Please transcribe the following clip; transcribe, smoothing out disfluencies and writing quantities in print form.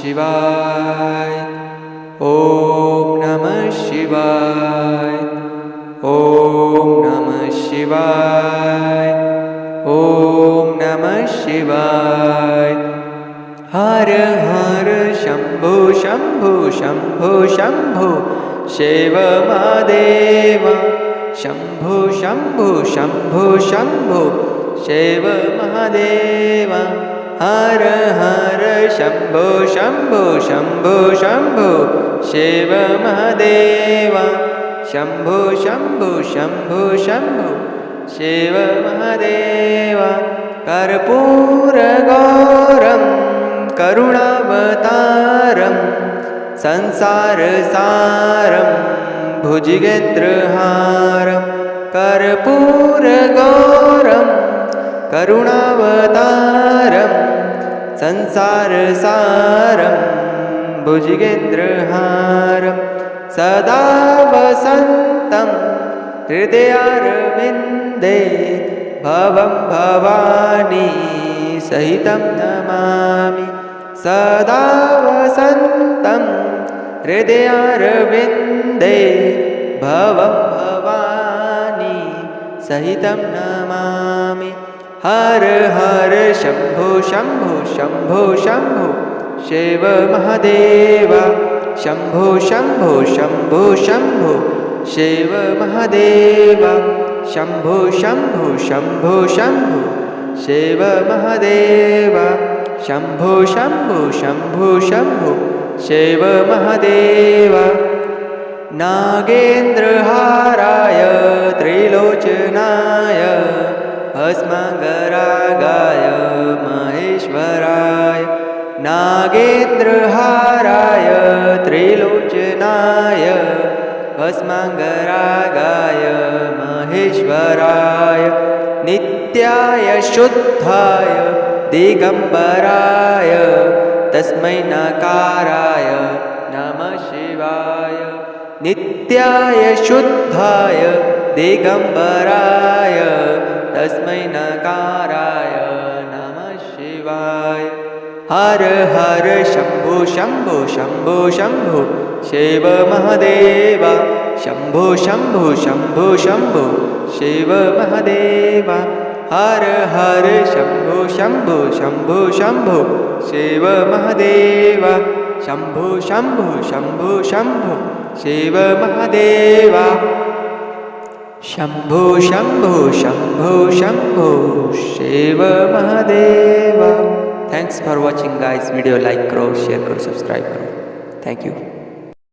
शिवाय. ओम नमः शिवाय. ओम नमः शिवाय. ओम नमः शिवाय. हर हर शंभो शंभो शंभो शंभो शिव महादेव. शंभो शंभो शंभो शंभो शिव महादेव. हर हर शंभो शंभो शंभो शंभो शिव महादेव. शंभो शंभो शंभो शंभो शिव महादेव. कर्पूरगौरं करुणावतारं संसारसारं भुजगेन्द्रहारं. कर्पूरगौरं करुणावतारं संसारसारं भुजगेन्द्रहारं. सदा वसन्तं हृदयारविन्दे भवं भवानी सहितं नमामि. सदा वसन्तं हृदयारविन्दे भवं भवानी सहितं नमामि. हर हर शंभो शंभो शंभो शंभो शिव महादेव. शंभो शंभो शंभो शंभो शिव महादेव. शंभो शंभो शंभो शंभो शिव महादेव. शंभो शंभो शंभो शंभो शिव महादेव. नागेन्द्रहाराय त्रिलोचनाय भस्मांगरागाय महेश्वराय. नागेन्द्रहाराय त्रिलोचनाय भस्मांगरागाय महेश्वराय. नित्याय शुद्धाय दिगंबराय तस्मै नकाराय नमः शिवाय. नित्याय शुद्धाय दिगंबराय तस्मै नकाराय नमः शिवाय. हर हर शंभो शंभो शंभो शंभो शिव महादेव. शंभो शंभो शंभो शंभो शिव महादेव. हर हर शंभो शंभो शंभो शंभो शिव महादेव. शंभो शंभो शंभो शंभो शिव महादेव. शंभो Shambho Shambho Shambho Shiva Mahadev. Thanks for watching guys. Video like करो, शेयर करो, सब्सक्राइब करो. Thank you.